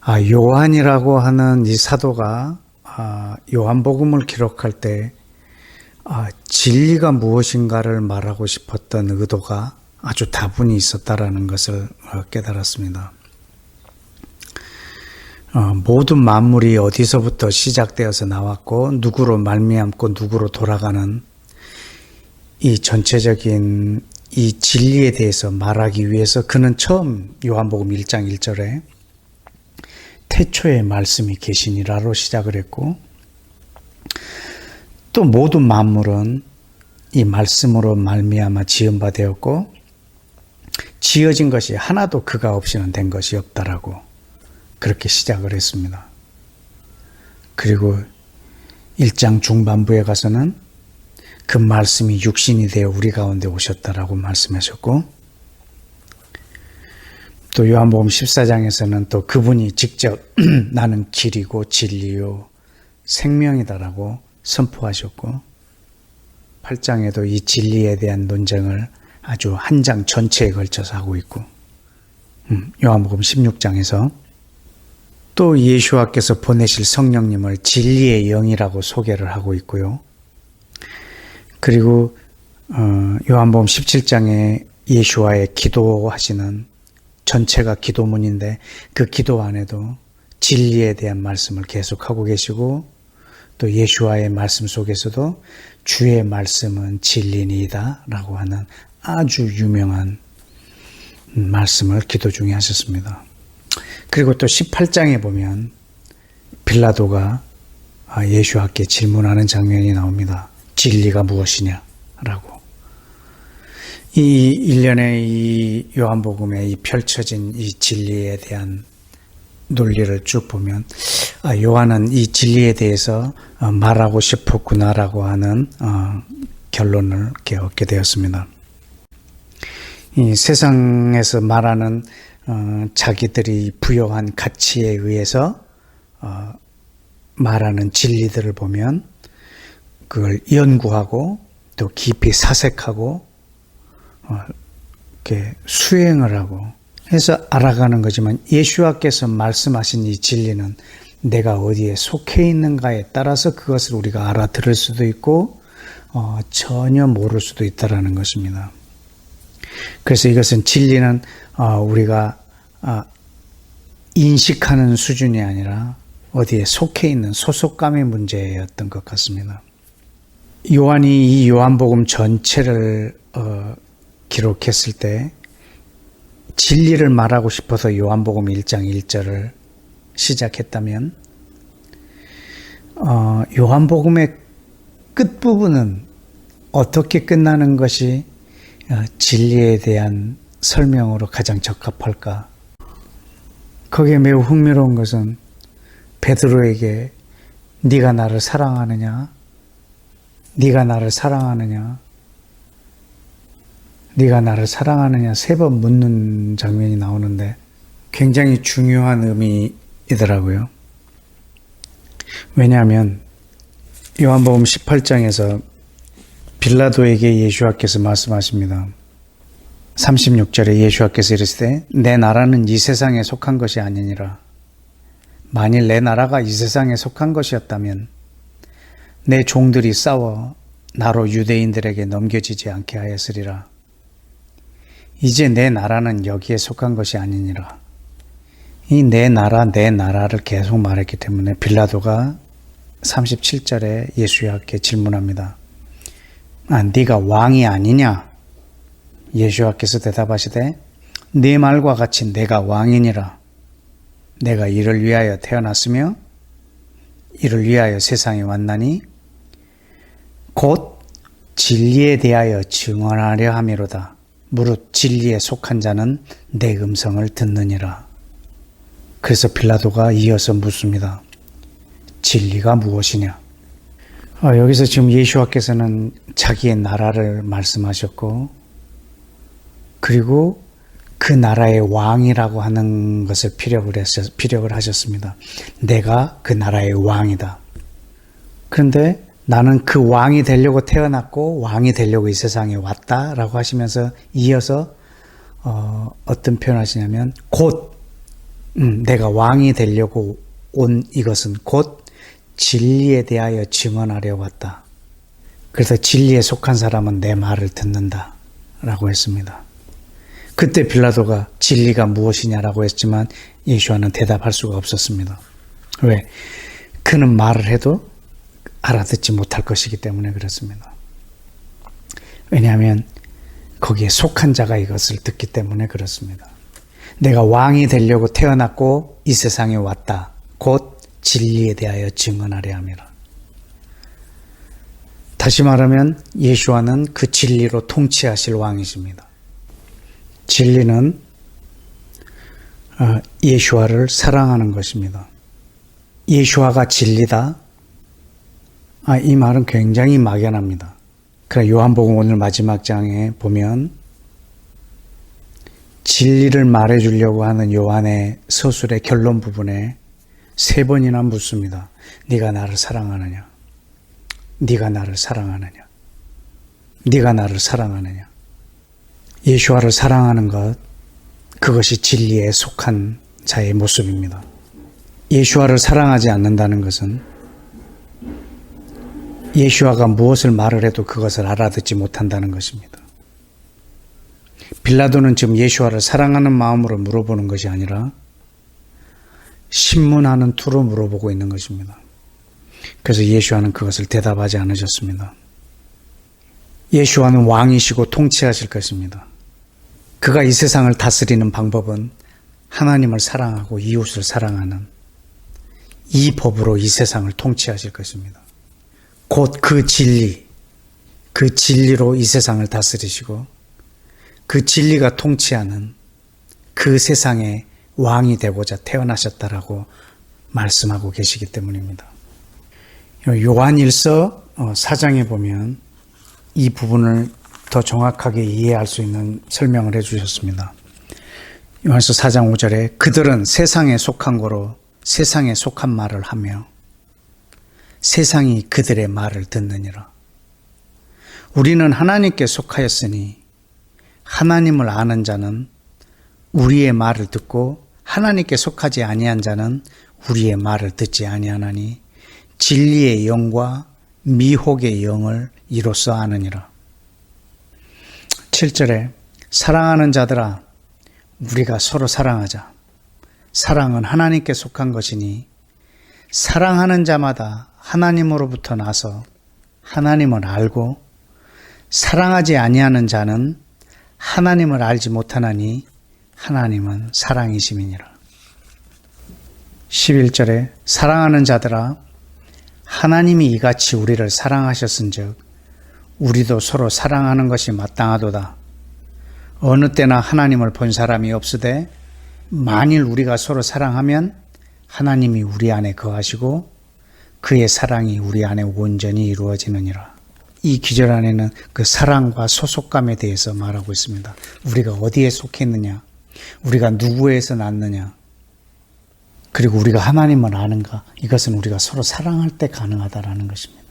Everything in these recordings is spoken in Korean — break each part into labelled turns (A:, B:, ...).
A: 요한이라고 하는 이 사도가 요한복음을 기록할 때 진리가 무엇인가를 말하고 싶었던 의도가 아주 다분히 있었다라는 것을 깨달았습니다. 모든 만물이 어디서부터 시작되어서 나왔고 누구로 말미암고 누구로 돌아가는 이 전체적인 이 진리에 대해서 말하기 위해서 그는 처음 요한복음 1장 1절에 태초에 말씀이 계시니라로 시작을 했고, 또 모든 만물은 이 말씀으로 말미암아 지은 바 되었고 지어진 것이 하나도 그가 없이는 된 것이 없다라고 그렇게 시작을 했습니다. 그리고 1장 중반부에 가서는 그 말씀이 육신이 되어 우리 가운데 오셨다라고 말씀하셨고, 또 요한복음 14장에서는 또 그분이 직접 나는 길이고 진리요 생명이다라고 선포하셨고, 8장에도 이 진리에 대한 논쟁을 아주 한 장 전체에 걸쳐서 하고 있고, 요한복음 16장에서 또 예수와께서 보내실 성령님을 진리의 영이라고 소개를 하고 있고요. 그리고 요한복음 17장에 예수와의 기도하시는 전체가 기도문인데 그 기도 안에도 진리에 대한 말씀을 계속하고 계시고, 또 예수와의 말씀 속에서도 주의 말씀은 진리니이다 라고 하는 아주 유명한 말씀을 기도 중에 하셨습니다. 그리고 또 18장에 보면 빌라도가 예수와께 질문하는 장면이 나옵니다. 진리가 무엇이냐라고. 이 일련의 이 요한복음에 이 펼쳐진 이 진리에 대한 논리를 쭉 보면 요한은 이 진리에 대해서 말하고 싶었구나라고 하는 결론을 이렇게 얻게 되었습니다. 이 세상에서 말하는 자기들이 부여한 가치에 의해서 말하는 진리들을 보면 그걸 연구하고 또 깊이 사색하고 이렇게 수행을 하고 해서 알아가는 거지만, 예수와께서 말씀하신 이 진리는 내가 어디에 속해 있는가에 따라서 그것을 우리가 알아들을 수도 있고 전혀 모를 수도 있다라는 것입니다. 그래서 이것은 진리는 우리가 인식하는 수준이 아니라 어디에 속해 있는 소속감의 문제였던 것 같습니다. 요한이 이 요한복음 전체를 기록했을 때 진리를 말하고 싶어서 요한복음 1장 1절을 시작했다면 요한복음의 끝부분은 어떻게 끝나는 것이 진리에 대한 설명으로 가장 적합할까? 거기에 매우 흥미로운 것은 베드로에게 네가 나를 사랑하느냐? 네가 나를 사랑하느냐? 네가 나를 사랑하느냐 3번 묻는 장면이 나오는데 굉장히 중요한 의미이더라고요. 왜냐하면 요한복음 18장에서 빌라도에게 예수와께서 말씀하십니다. 36절에 예수와께서 이르시되 내 나라는 이 세상에 속한 것이 아니니라. 만일 내 나라가 이 세상에 속한 것이었다면 내 종들이 싸워 나로 유대인들에게 넘겨지지 않게 하였으리라. 이제 내 나라는 여기에 속한 것이 아니니라. 이 내 나라를 계속 말했기 때문에 빌라도가 37절에 예수와께 질문합니다. 네가 왕이 아니냐? 예수와께서 대답하시되 네 말과 같이 내가 왕이니라. 내가 이를 위하여 태어났으며 이를 위하여 세상에 왔나니 곧 진리에 대하여 증언하려 함이로다. 무릇 진리에 속한 자는 내 음성을 듣느니라. 그래서 빌라도가 이어서 묻습니다. 진리가 무엇이냐? 여기서 지금 예수와께서는 자기의 나라를 말씀하셨고, 그리고 그 나라의 왕이라고 하는 것을 피력을 하셨습니다. 내가 그 나라의 왕이다. 그런데 나는 그 왕이 되려고 태어났고 왕이 되려고 이 세상에 왔다라고 하시면서 이어서 어떤 표현을 하시냐면 곧 내가 왕이 되려고 온 이것은 곧 진리에 대하여 증언하려 왔다. 그래서 진리에 속한 사람은 내 말을 듣는다 라고 했습니다. 그때 빌라도가 진리가 무엇이냐라고 했지만 예수와는 대답할 수가 없었습니다. 왜? 그는 말을 해도 알아듣지 못할 것이기 때문에 그렇습니다. 왜냐하면 거기에 속한 자가 이것을 듣기 때문에 그렇습니다. 내가 왕이 되려고 태어났고 이 세상에 왔다. 곧 진리에 대하여 증언하려 함이라. 다시 말하면 예수와는 그 진리로 통치하실 왕이십니다. 진리는 예수와를 사랑하는 것입니다. 예수와가 진리다. 이 말은 굉장히 막연합니다. 그러나 요한복음 오늘 마지막 장에 보면 진리를 말해주려고 하는 요한의 서술의 결론 부분에 3번이나 묻습니다. 네가 나를 사랑하느냐? 네가 나를 사랑하느냐? 네가 나를 사랑하느냐? 예수와를 사랑하는 것, 그것이 진리에 속한 자의 모습입니다. 예수와를 사랑하지 않는다는 것은 예수와가 무엇을 말을 해도 그것을 알아듣지 못한다는 것입니다. 빌라도는 지금 예수와를 사랑하는 마음으로 물어보는 것이 아니라 신문하는 투로 물어보고 있는 것입니다. 그래서 예수와는 그것을 대답하지 않으셨습니다. 예수와는 왕이시고 통치하실 것입니다. 그가 이 세상을 다스리는 방법은 하나님을 사랑하고 이웃을 사랑하는 이 법으로 이 세상을 통치하실 것입니다. 곧 그 진리, 그 진리로 이 세상을 다스리시고 그 진리가 통치하는 그 세상의 왕이 되고자 태어나셨다라고 말씀하고 계시기 때문입니다. 요한일서 4장에 보면 이 부분을 더 정확하게 이해할 수 있는 설명을 해주셨습니다. 요한일서 4장 5절에 그들은 세상에 속한 거로 세상에 속한 말을 하며 세상이 그들의 말을 듣느니라. 우리는 하나님께 속하였으니 하나님을 아는 자는 우리의 말을 듣고 하나님께 속하지 아니한 자는 우리의 말을 듣지 아니하나니 진리의 영과 미혹의 영을 이로써 아느니라. 7절에 사랑하는 자들아 우리가 서로 사랑하자. 사랑은 하나님께 속한 것이니 사랑하는 자마다 하나님으로부터 나서 하나님을 알고 사랑하지 아니하는 자는 하나님을 알지 못하나니 하나님은 사랑이심이니라. 11절에 사랑하는 자들아 하나님이 이같이 우리를 사랑하셨은즉 우리도 서로 사랑하는 것이 마땅하도다. 어느 때나 하나님을 본 사람이 없으되 만일 우리가 서로 사랑하면 하나님이 우리 안에 거하시고 그의 사랑이 우리 안에 온전히 이루어지느니라. 이 기절 안에는 그 사랑과 소속감에 대해서 말하고 있습니다. 우리가 어디에 속했느냐, 우리가 누구에서 났느냐, 그리고 우리가 하나님을 아는가, 이것은 우리가 서로 사랑할 때 가능하다라는 것입니다.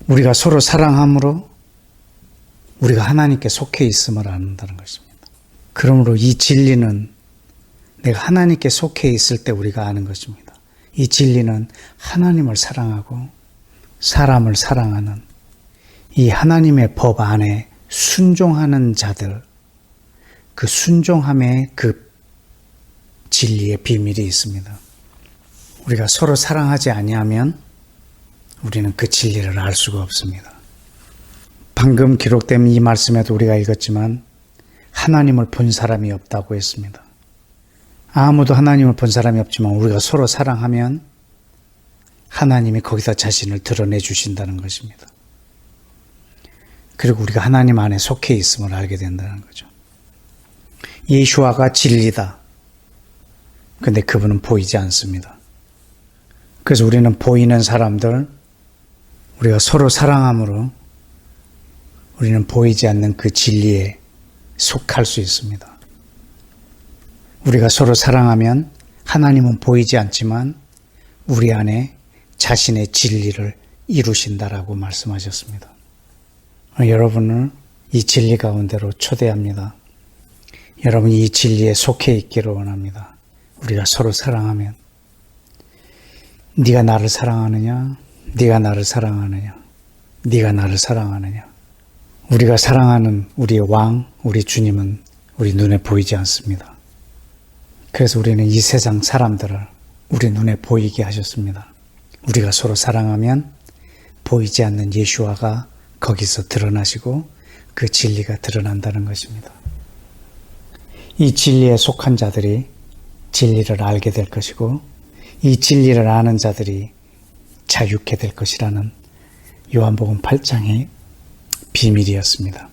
A: 우리가 서로 사랑함으로 우리가 하나님께 속해 있음을 안다는 것입니다. 그러므로 이 진리는 내가 하나님께 속해 있을 때 우리가 아는 것입니다. 이 진리는 하나님을 사랑하고 사람을 사랑하는 이 하나님의 법 안에 순종하는 자들, 그 순종함에 그 진리의 비밀이 있습니다. 우리가 서로 사랑하지 아니하면 우리는 그 진리를 알 수가 없습니다. 방금 기록된 이 말씀에도 우리가 읽었지만 하나님을 본 사람이 없다고 했습니다. 아무도 하나님을 본 사람이 없지만 우리가 서로 사랑하면 하나님이 거기서 자신을 드러내 주신다는 것입니다. 그리고 우리가 하나님 안에 속해 있음을 알게 된다는 거죠. 예수와가 진리다. 근데 그분은 보이지 않습니다. 그래서 우리는 보이는 사람들, 우리가 서로 사랑함으로 우리는 보이지 않는 그 진리에 속할 수 있습니다. 우리가 서로 사랑하면 하나님은 보이지 않지만 우리 안에 자신의 진리를 이루신다라고 말씀하셨습니다. 여러분을 이 진리 가운데로 초대합니다. 여러분이 이 진리에 속해 있기를 원합니다. 우리가 서로 사랑하면. 네가 나를 사랑하느냐? 네가 나를 사랑하느냐? 네가 나를 사랑하느냐? 우리가 사랑하는 우리의 왕, 우리 주님은 우리 눈에 보이지 않습니다. 그래서 우리는 이 세상 사람들을 우리 눈에 보이게 하셨습니다. 우리가 서로 사랑하면 보이지 않는 예수와가 거기서 드러나시고 그 진리가 드러난다는 것입니다. 이 진리에 속한 자들이 진리를 알게 될 것이고 이 진리를 아는 자들이 자유케 될 것이라는 요한복음 8장의 비밀이었습니다.